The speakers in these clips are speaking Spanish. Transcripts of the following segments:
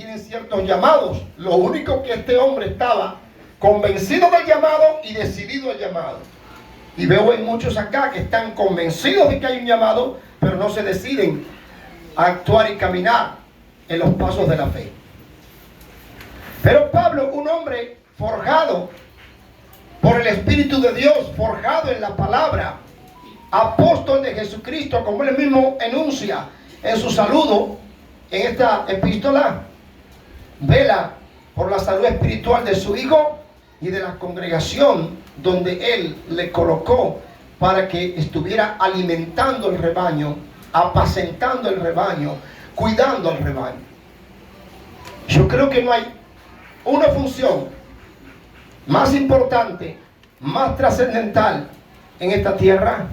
tienen ciertos llamados. Lo único que este hombre estaba convencido del llamado y decidido al llamado. Y veo en muchos acá que están convencidos de que hay un llamado, pero no se deciden a actuar y caminar en los pasos de la fe. Pero Pablo, un hombre forjado por el Espíritu de Dios, forjado en la palabra, apóstol de Jesucristo, como él mismo enuncia en su saludo en esta epístola, vela por la salud espiritual de su hijo y de la congregación donde él le colocó para que estuviera alimentando el rebaño, apacentando el rebaño, cuidando al rebaño. Yo creo que no hay una función más importante, más trascendental en esta tierra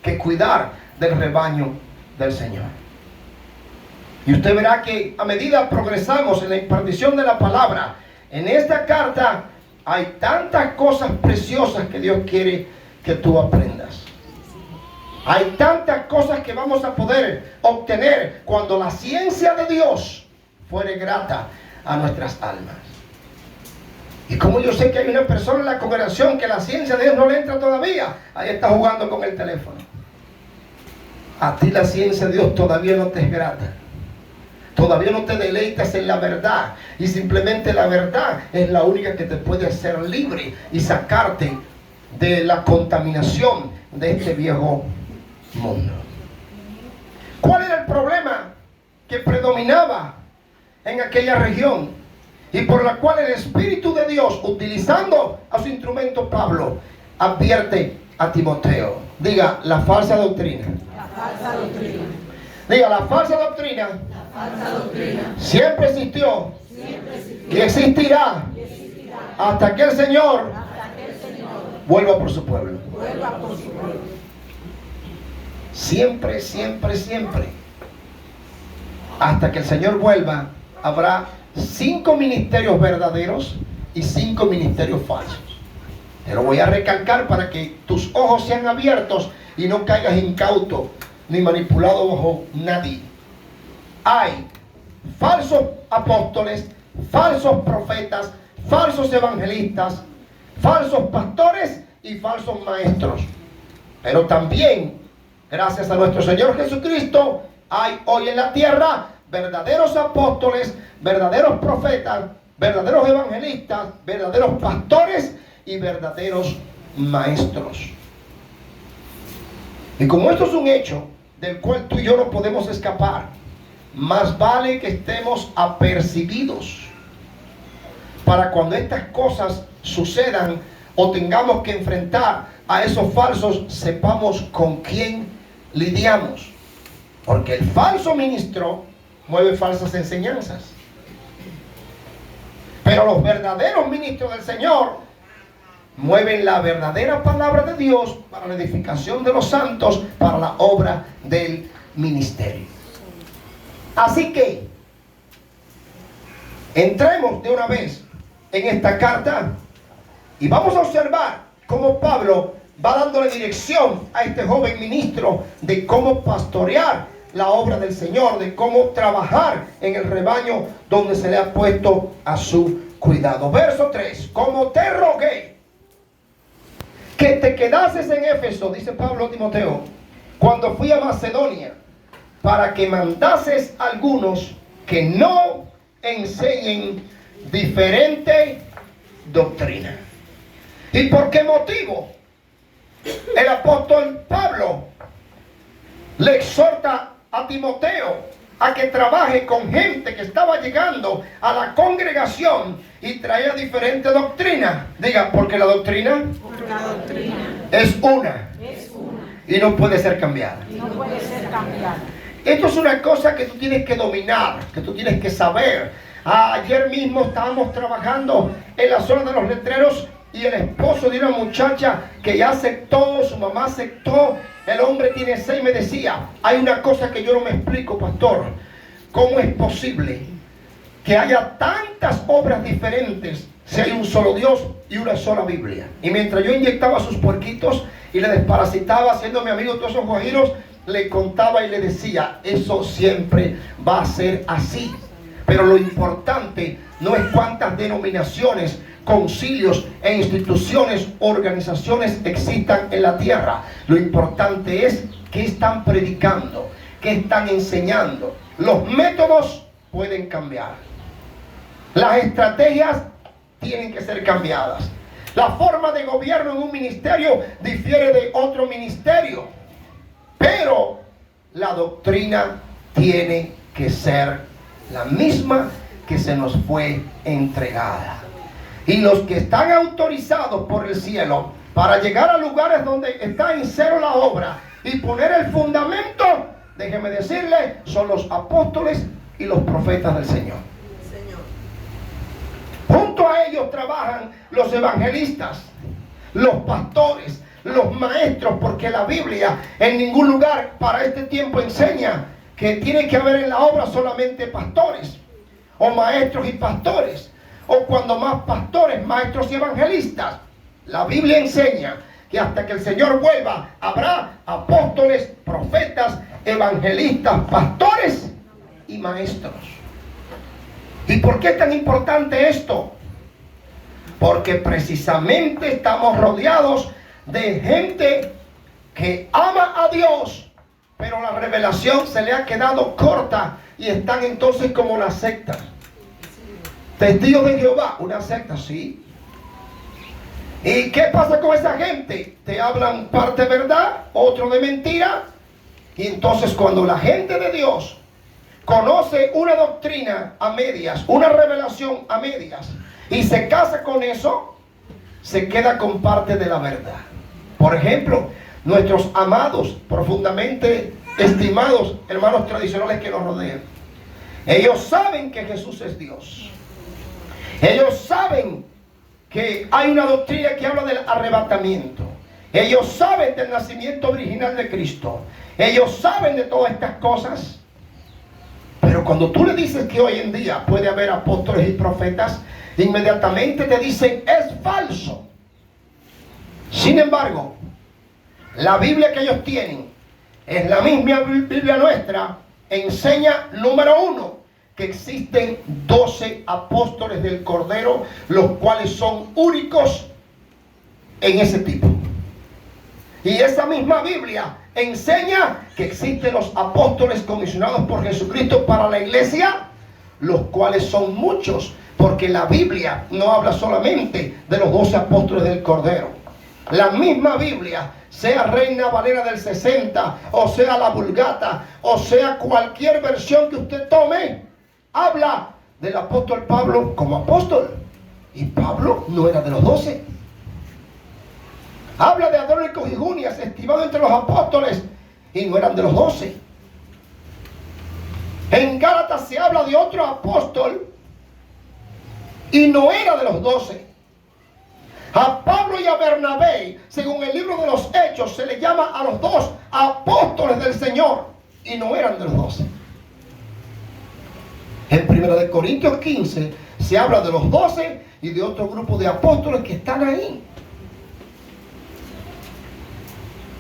que cuidar del rebaño del Señor. Y usted verá que a medida progresamos en la impartición de la palabra, en esta carta hay tantas cosas preciosas que Dios quiere que tú aprendas. Hay tantas cosas que vamos a poder obtener cuando la ciencia de Dios fuere grata a nuestras almas. Y como yo sé que hay una persona en la congregación que la ciencia de Dios no le entra todavía, ahí está jugando con el teléfono. A ti la ciencia de Dios todavía no te es grata. Todavía no te deleitas en la verdad. Y simplemente la verdad es la única que te puede hacer libre y sacarte de la contaminación de este viejo mundo. ¿Cuál era el problema que predominaba en aquella región? Y por la cual el Espíritu de Dios, utilizando a su instrumento Pablo, advierte a Timoteo. Diga, la falsa doctrina. La falsa doctrina. Diga, la falsa doctrina. La falsa doctrina. Siempre existió. Siempre existió. Y existirá. Y existirá. Hasta que el Señor Hasta que el Señor vuelva por su pueblo. vuelva por su pueblo. Siempre, siempre, siempre. Hasta que el Señor vuelva, habrá 5 ministerios verdaderos y 5 ministerios falsos. Te lo voy a recalcar para que tus ojos sean abiertos y no caigas incauto ni manipulado bajo nadie. Hay falsos apóstoles, falsos profetas, falsos evangelistas, falsos pastores y falsos maestros. Pero también, gracias a nuestro Señor Jesucristo, hay hoy en la tierra verdaderos apóstoles, verdaderos profetas, verdaderos evangelistas, verdaderos pastores y verdaderos maestros. Y como esto es un hecho del cual tú y yo no podemos escapar, más vale que estemos apercibidos para cuando estas cosas sucedan o tengamos que enfrentar a esos falsos, sepamos con quién lidiamos. Porque el falso ministro mueve falsas enseñanzas. Pero los verdaderos ministros del Señor mueven la verdadera palabra de Dios para la edificación de los santos, para la obra del ministerio. Así que entremos de una vez en esta carta y vamos a observar cómo Pablo va dándole dirección a este joven ministro de cómo pastorear la obra del Señor, de cómo trabajar en el rebaño donde se le ha puesto a su cuidado. Verso 3. Como te rogué que te quedases en Éfeso, dice Pablo a Timoteo, cuando fui a Macedonia, para que mandases a algunos que no enseñen diferente doctrina. ¿Y por qué motivo el apóstol Pablo le exhorta a Timoteo a que trabaje con gente que estaba llegando a la congregación y traía diferente doctrina? Diga, porque la doctrina, es una y no puede ser cambiada. Esto es una cosa que tú tienes que dominar, que tú tienes que saber. Ayer mismo estábamos trabajando en la zona de los letreros y el esposo de una muchacha que ya aceptó, su mamá aceptó, el hombre tiene 6, me decía, hay una cosa que yo no me explico, pastor, ¿cómo es posible que haya tantas obras diferentes si hay un solo Dios y una sola Biblia? Y mientras yo inyectaba sus puerquitos y le desparasitaba, haciendo mi amigo todos esos guajiros, le contaba y le decía, eso siempre va a ser así. Pero lo importante no es cuántas denominaciones, concilios e instituciones, organizaciones existan en la tierra. Lo importante es qué están predicando, qué están enseñando. Los métodos pueden cambiar. Las estrategias tienen que ser cambiadas. La forma de gobierno en un ministerio difiere de otro ministerio. Pero la doctrina tiene que ser la misma que se nos fue entregada. Y los que están autorizados por el cielo para llegar a lugares donde está en cero la obra y poner el fundamento, déjeme decirle, son los apóstoles y los profetas del Señor. Junto a ellos trabajan los evangelistas, los pastores, los maestros, porque la Biblia en ningún lugar para este tiempo enseña que tiene que haber en la obra solamente pastores o maestros y pastores, o cuando más pastores, maestros y evangelistas. La Biblia enseña que hasta que el Señor vuelva habrá apóstoles, profetas, evangelistas, pastores y maestros. ¿Y por qué es tan importante esto? Porque precisamente estamos rodeados de gente que ama a Dios, pero la revelación se le ha quedado corta y están entonces como una secta. Testigos de Jehová, una secta, sí. ¿Y qué pasa con esa gente? Te hablan parte verdad, otro de mentira. Y entonces cuando la gente de Dios conoce una doctrina a medias, una revelación a medias, y se casa con eso, se queda con parte de la verdad. Por ejemplo, nuestros amados, profundamente estimados hermanos tradicionales que nos rodean, ellos saben que Jesús es Dios. Ellos saben que hay una doctrina que habla del arrebatamiento. Ellos saben del nacimiento original de Cristo. Ellos saben de todas estas cosas. Pero cuando tú le dices que hoy en día puede haber apóstoles y profetas, inmediatamente te dicen es falso. Sin embargo, la Biblia que ellos tienen es la misma Biblia nuestra. Enseña, número 1, que existen 12 apóstoles del Cordero, los cuales son únicos en ese tipo. Y esa misma Biblia enseña que existen los apóstoles comisionados por Jesucristo para la iglesia, los cuales son muchos, porque la Biblia no habla solamente de los 12 apóstoles del Cordero. La misma Biblia, sea Reina Valera del 60, o sea la Vulgata, o sea cualquier versión que usted tome, habla del apóstol Pablo como apóstol. Y Pablo no era de los 12. Habla de Andrónico y Junias, estimado entre los apóstoles, y no eran de los 12. En Gálatas se habla de otro apóstol y no era de los 12. A Pablo y a Bernabé, según el libro de los Hechos, se le llama a los dos apóstoles del Señor y no eran de los 12. En 1 Corintios 15 se habla de los 12 y de otro grupo de apóstoles que están ahí.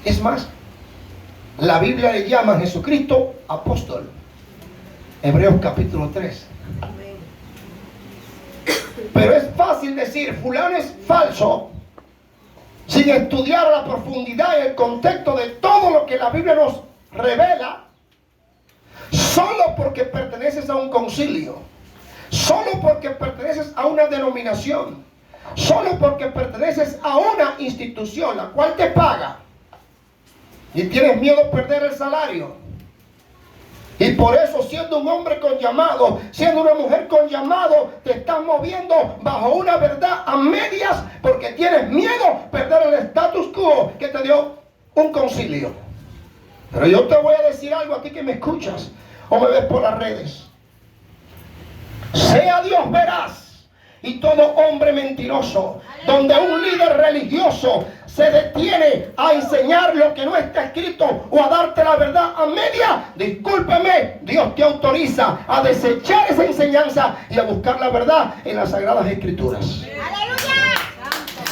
Es más, la Biblia le llama a Jesucristo apóstol. Hebreos capítulo 3. Pero es fácil decir fulano es falso sin estudiar a la profundidad y el contexto de todo lo que la Biblia nos revela, solo porque perteneces a un concilio, solo porque perteneces a una denominación, solo porque perteneces a una institución la cual te paga y tienes miedo a perder el salario. Y por eso, siendo un hombre con llamado, siendo una mujer con llamado, te estás moviendo bajo una verdad a medias porque tienes miedo a perder el status quo que te dio un concilio. Pero yo te voy a decir algo a ti que me escuchas o me ves por las redes. Sea Dios veraz y todo hombre mentiroso, donde un líder religioso se detiene a enseñar lo que no está escrito o a darte la verdad a media, discúlpeme, Dios te autoriza a desechar esa enseñanza y a buscar la verdad en las Sagradas Escrituras. ¡Aleluya!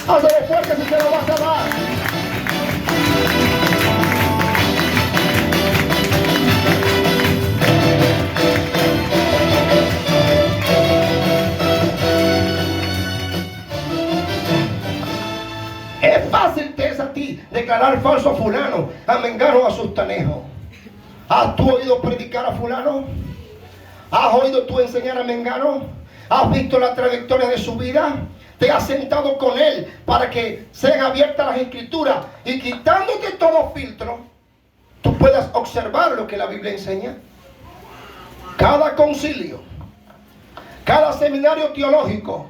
Hazlo fuerte si te lo vas a dar. señalará al falso fulano, a mengano, a sustanejo. ¿Has tú oído predicar a fulano? ¿Has oído tú enseñar a mengano? ¿Has visto la trayectoria de su vida? ¿Te has sentado con él para que sean abiertas las escrituras y quitándote todo filtro, tú puedas observar lo que la Biblia enseña? Cada concilio, cada seminario teológico,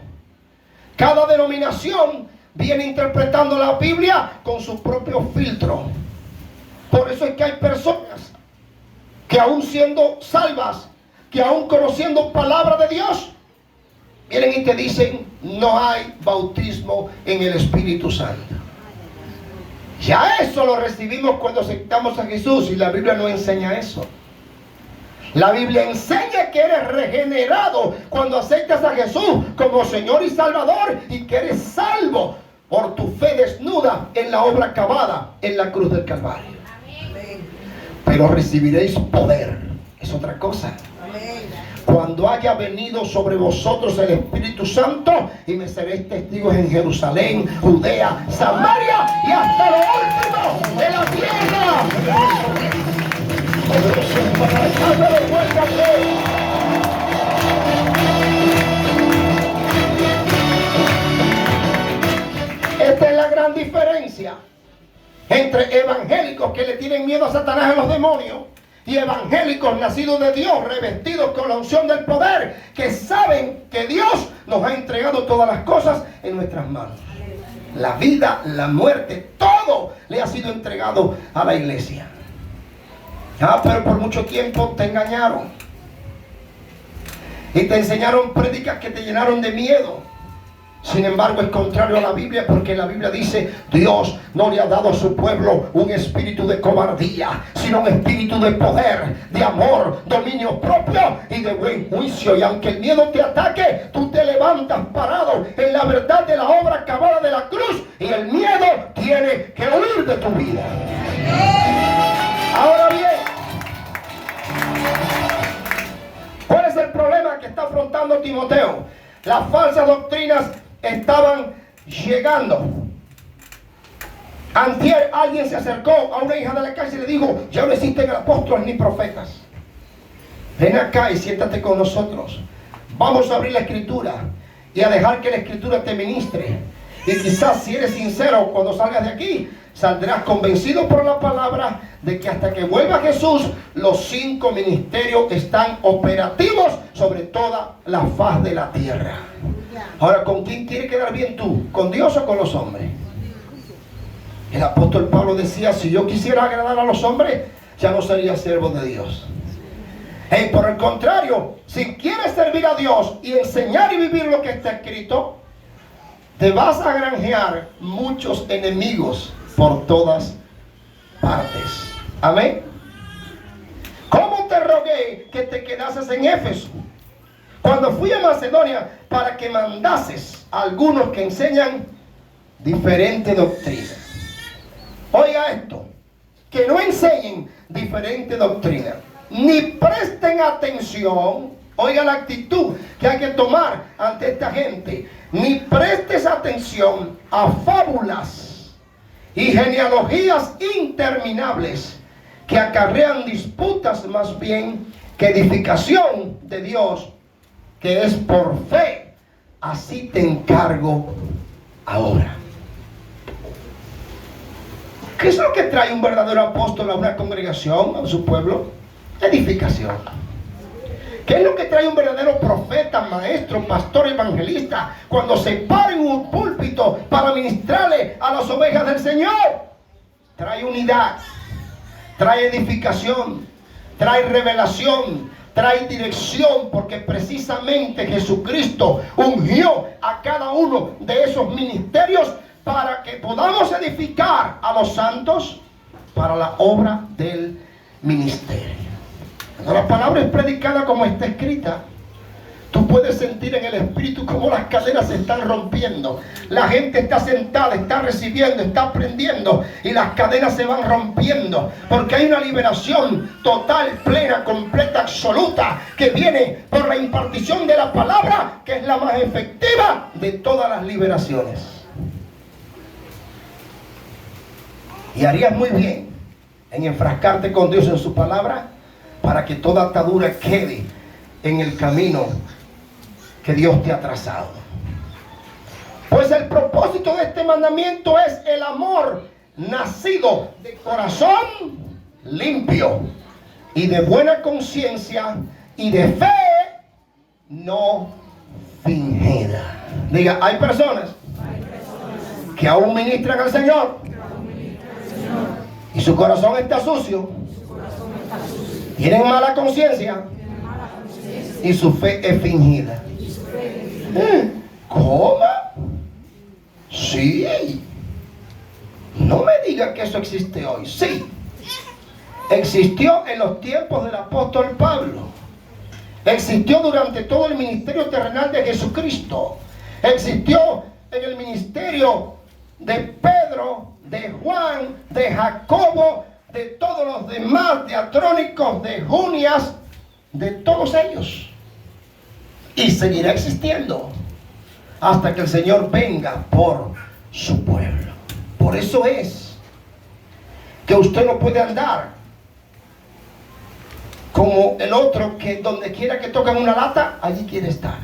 cada denominación viene interpretando la Biblia con su propio filtro. Por eso es que hay personas que aún siendo salvas, que aún conociendo palabra de Dios, vienen y te dicen, no hay bautismo en el Espíritu Santo. Ya eso lo recibimos cuando aceptamos a Jesús, y la Biblia no enseña eso. La Biblia enseña que eres regenerado cuando aceptas a Jesús como Señor y Salvador, y que eres salvo por tu fe desnuda en la obra acabada en la cruz del Calvario. Pero recibiréis poder, es otra cosa, cuando haya venido sobre vosotros el Espíritu Santo, y me seréis testigos en Jerusalén, Judea, Samaria y hasta lo último de la tierra. Esta es la gran diferencia entre evangélicos que le tienen miedo a Satanás y a los demonios, y evangélicos nacidos de Dios, revestidos con la unción del poder, que saben que Dios nos ha entregado todas las cosas en nuestras manos. La vida, la muerte, todo le ha sido entregado a la iglesia. Pero por mucho tiempo te engañaron y te enseñaron prédicas que te llenaron de miedo. Sin embargo, es contrario a la Biblia, porque la Biblia dice: Dios no le ha dado a su pueblo un espíritu de cobardía, sino un espíritu de poder, de amor, dominio propio y de buen juicio. Y aunque el miedo te ataque, tú te levantas parado en la verdad de la obra acabada de la cruz, y el miedo tiene que huir de tu vida. Ahora bien, ¿cuál es el problema que está afrontando Timoteo? Las falsas doctrinas estaban llegando. Antier alguien se acercó a una hija de la calle y le dijo: ya no existen apóstoles ni profetas. Ven acá y siéntate con nosotros. Vamos a abrir la escritura y a dejar que la escritura te ministre. Y quizás, si eres sincero, cuando salgas de aquí, saldrás convencido por la palabra de que hasta que vuelva Jesús, los 5 ministerios están operativos sobre toda la faz de la tierra. Ahora, ¿con quién quieres quedar bien tú? ¿Con Dios o con los hombres? El apóstol Pablo decía: si yo quisiera agradar a los hombres, ya no sería siervo de Dios. Por el contrario, si quieres servir a Dios y enseñar y vivir lo que está escrito, te vas a granjear muchos enemigos por todas partes. Amén. ¿Cómo te rogué que te quedases en Éfeso cuando fui a Macedonia, para que mandases a algunos que enseñan diferente doctrina? Oiga esto: que no enseñen diferente doctrina, ni presten atención. Oiga la actitud que hay que tomar ante esta gente. Ni prestes atención a fábulas y genealogías interminables que acarrean disputas más bien que edificación de Dios, que es por fe. Así te encargo ahora. ¿Qué es lo que trae un verdadero apóstol a una congregación, a su pueblo? Edificación. ¿Qué es lo que trae un verdadero profeta, maestro, pastor, evangelista cuando se para en un púlpito para ministrarle a las ovejas del Señor? Trae unidad, trae edificación, trae revelación, trae dirección, porque precisamente Jesucristo ungió a cada uno de esos ministerios para que podamos edificar a los santos para la obra del ministerio. Cuando la palabra es predicada como está escrita, tú puedes sentir en el espíritu como las cadenas se están rompiendo. La gente está sentada, está recibiendo, está aprendiendo, y las cadenas se van rompiendo, porque hay una liberación total, plena, completa, absoluta, que viene por la impartición de la palabra, que es la más efectiva de todas las liberaciones. Y harías muy bien en enfrascarte con Dios en su palabra para que toda atadura quede en el camino que Dios te ha trazado. Pues el propósito de este mandamiento es el amor nacido de corazón limpio y de buena conciencia y de fe no fingida. Diga, hay personas que aún ministran al Señor y su corazón está sucio, tienen mala conciencia y su fe es fingida. ¿Cómo? Sí. No me diga que eso existe hoy. Sí. Existió en los tiempos del apóstol Pablo. Existió durante todo el ministerio terrenal de Jesucristo. Existió en el ministerio de Pedro, de Juan, de Jacobo, de todos los demás, de Atrónicos, de Junias, de todos ellos. Y seguirá existiendo hasta que el Señor venga por su pueblo. Por eso es que usted no puede andar como el otro que donde quiera que tocan una lata, allí quiere estar.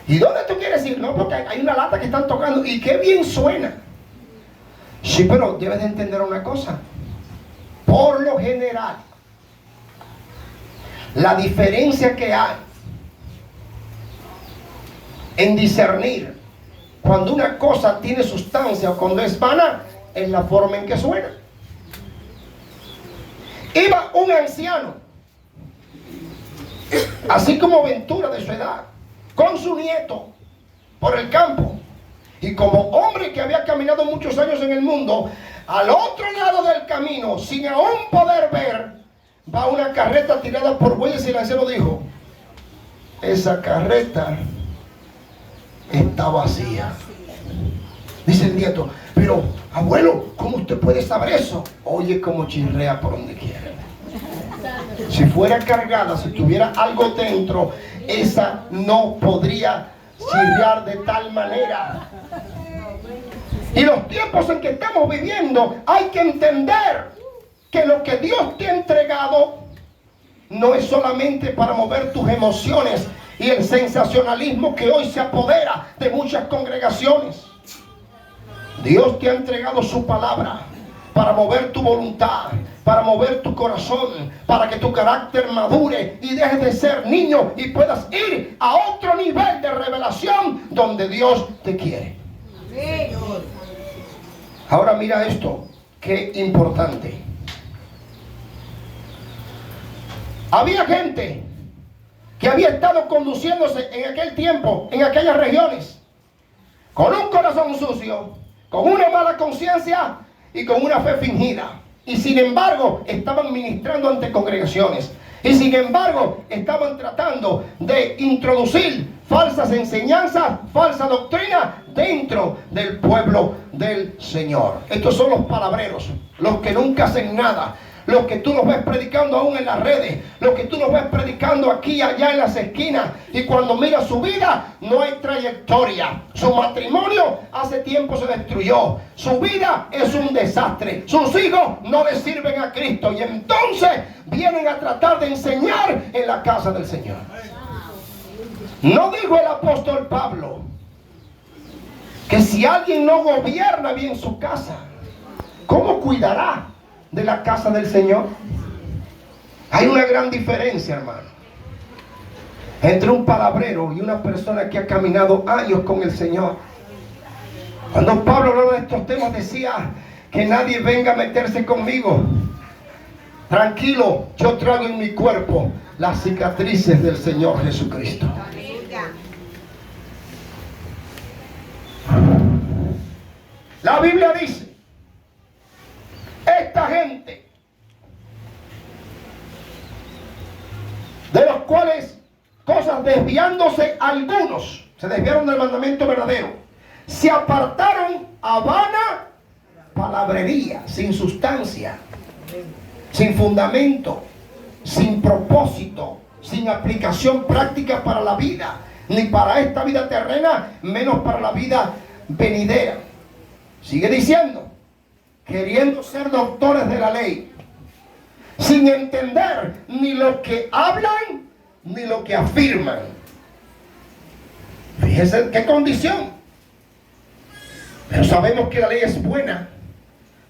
¿Y dónde tú quieres ir? No, porque hay una lata que están tocando y qué bien suena. Sí, pero debes de entender una cosa. Por lo general, la diferencia que hay en discernir cuando una cosa tiene sustancia o cuando es vana es la forma en que suena. Iba un anciano, así como Ventura de su edad, con su nieto por el campo, y como hombre que había caminado muchos años en el mundo, al otro lado del camino, sin aún poder ver, va una carreta tirada por bueyes, y el anciano dijo: esa carreta está vacía. Dice el nieto: pero abuelo, ¿cómo usted puede saber eso? Oye cómo chirrea por donde quiera. Si fuera cargada, si tuviera algo dentro, esa no podría chirrear de tal manera. Y los tiempos en que estamos viviendo, hay que entender que lo que Dios te ha entregado no es solamente para mover tus emociones y el sensacionalismo que hoy se apodera de muchas congregaciones. Dios te ha entregado su palabra para mover tu voluntad, para mover tu corazón, para que tu carácter madure y dejes de ser niño y puedas ir a otro nivel de revelación donde Dios te quiere. Ahora mira esto, qué importante. Había gente que había estado conduciéndose en aquel tiempo, en aquellas regiones, con un corazón sucio, con una mala conciencia y con una fe fingida. Y sin embargo, estaban ministrando ante congregaciones. Y sin embargo, estaban tratando de introducir falsas enseñanzas, falsa doctrina dentro del pueblo del Señor. Estos son los palabreros, los que nunca hacen nada. Los que tú los ves predicando aún en las redes, los que tú los ves predicando aquí, allá en las esquinas, y cuando miras su vida, no hay trayectoria. Su matrimonio hace tiempo se destruyó. Su vida es un desastre. Sus hijos no le sirven a Cristo. Y entonces vienen a tratar de enseñar en la casa del Señor. ¿No dijo el apóstol Pablo que si alguien no gobierna bien su casa, ¿cómo cuidará de la casa del Señor? Hay una gran diferencia, hermano, entre un palabrero y una persona que ha caminado años con el Señor. Cuando Pablo hablaba de estos temas, decía que nadie venga a meterse conmigo. Tranquilo, yo traigo en mi cuerpo las cicatrices del Señor Jesucristo. La Biblia dice: esta gente, de los cuales cosas desviándose algunos, se desviaron del mandamiento verdadero, se apartaron a vana palabrería, sin sustancia, sin fundamento, sin propósito, sin aplicación práctica para la vida, ni para esta vida terrena, menos para la vida venidera. Sigue diciendo: queriendo ser doctores de la ley, sin entender ni lo que hablan ni lo que afirman. Fíjense qué condición. Pero sabemos que la ley es buena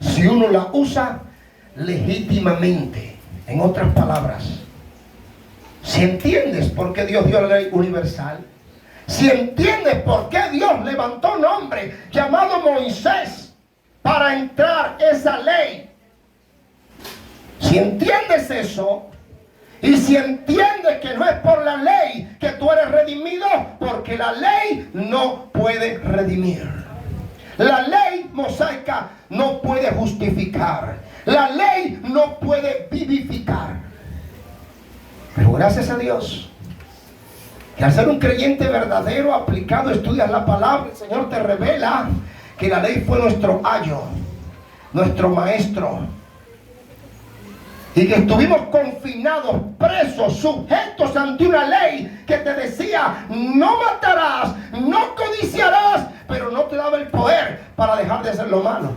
si uno la usa legítimamente. En otras palabras, si entiendes por qué Dios dio la ley universal, si entiendes por qué Dios levantó un hombre llamado Moisés para entrar esa ley, si entiendes eso, y si entiendes que no es por la ley que tú eres redimido, porque la ley no puede redimir. La ley mosaica no puede justificar. La ley no puede vivificar. Pero gracias a Dios, que al ser un creyente verdadero, aplicado, estudias la palabra, el Señor te revela que la ley fue nuestro ayo, nuestro maestro. Y que estuvimos confinados, presos, sujetos ante una ley que te decía: no matarás, no codiciarás, pero no te daba el poder para dejar de hacer lo malo.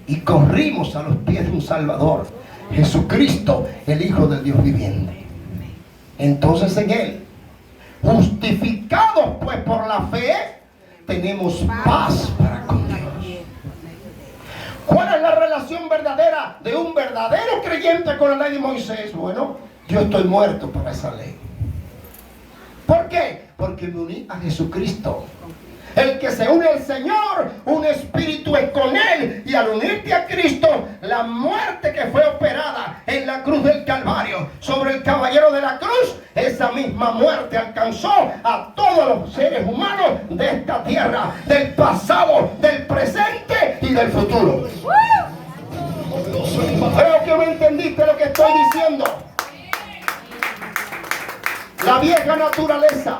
Y corrimos a los pies de un Salvador, Jesucristo, el Hijo del Dios viviente. Entonces en Él, justificados pues por la fe, tenemos paz para con Dios. ¿Cuál es la relación verdadera de un verdadero creyente con la ley de Moisés? Bueno, yo estoy muerto para esa ley. ¿Por qué? Porque me uní a Jesucristo. El que se une al Señor, un espíritu es con Él. Y al unirte a Cristo, la muerte que fue operada en la cruz del Calvario sobre el caballero de la cruz, esa misma muerte alcanzó a todos los seres humanos de esta tierra, del pasado, del presente y del futuro. Creo que me entendiste lo que estoy diciendo. La vieja naturaleza,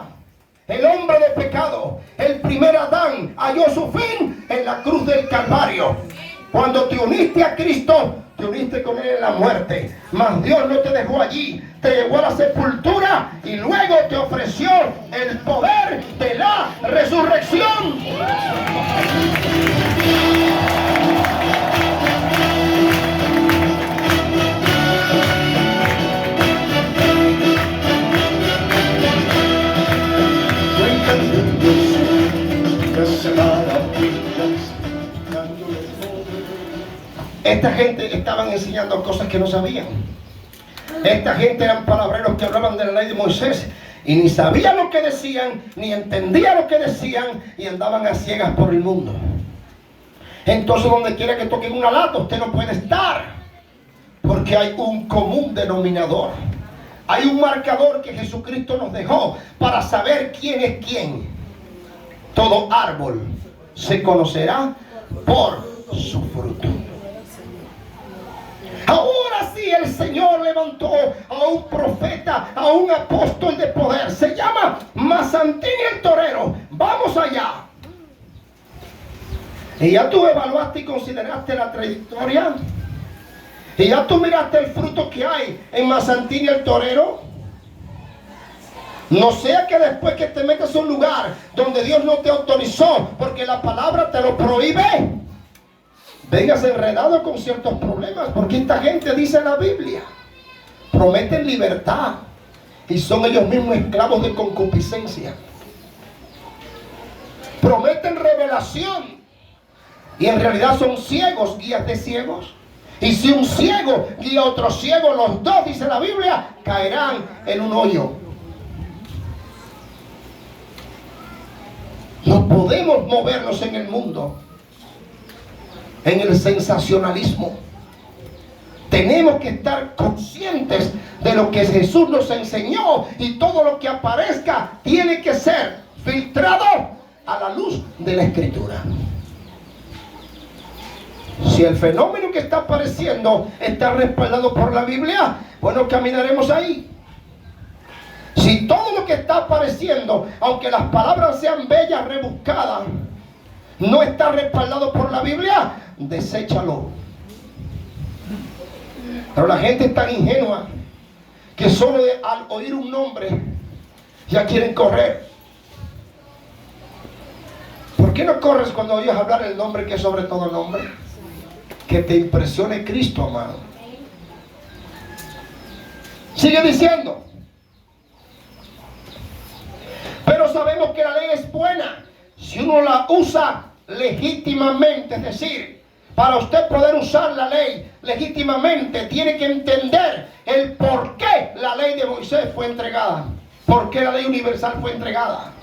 el hombre de pecado, el primer Adán, halló su fin en la cruz del Calvario. Cuando te uniste a Cristo, te uniste con Él en la muerte. Mas Dios no te dejó allí, te llevó a la sepultura y luego te ofreció el poder de la resurrección. Esta gente estaban enseñando cosas que no sabían. Esta gente eran palabreros que hablaban de la ley de Moisés y ni sabían lo que decían, ni entendían lo que decían, y andaban a ciegas por el mundo. Entonces, donde quiera que toquen una lata, usted no puede estar, porque hay un común denominador. Hay un marcador que Jesucristo nos dejó para saber quién es quién. Todo árbol se conocerá por su fruto. Ahora sí, el Señor levantó a un profeta, a un apóstol de poder. Se llama Mazantín el Torero. Vamos allá. Y ya tú evaluaste y consideraste la trayectoria. Y ya tú miraste el fruto que hay en Mazantín el Torero. No sea que después que te metas a un lugar donde Dios no te autorizó, porque la palabra te lo prohíbe, vengas enredado con ciertos problemas. Porque esta gente dice en la Biblia, prometen libertad y son ellos mismos esclavos de concupiscencia. Prometen revelación y en realidad son ciegos, guías de ciegos. Y si un ciego guía a otro ciego, los dos, dice la Biblia, caerán en un hoyo. No podemos movernos en el mundo en el sensacionalismo. Tenemos que estar conscientes de lo que Jesús nos enseñó, y todo lo que aparezca tiene que ser filtrado a la luz de la Escritura. Si el fenómeno que está apareciendo está respaldado por la Biblia, bueno, caminaremos ahí. Si todo lo que está apareciendo, aunque las palabras sean bellas, rebuscadas, no está respaldado por la Biblia, deséchalo. Pero la gente es tan ingenua que solo al oír un nombre ya quieren correr. ¿Por qué no corres cuando oyes hablar el nombre que es sobre todo nombre? Que te impresione Cristo, amado. Sigue diciendo. Pero sabemos que la ley es buena si uno la usa legítimamente. Es decir, para usted poder usar la ley legítimamente, tiene que entender el por qué la ley de Moisés fue entregada. Por qué la ley universal fue entregada.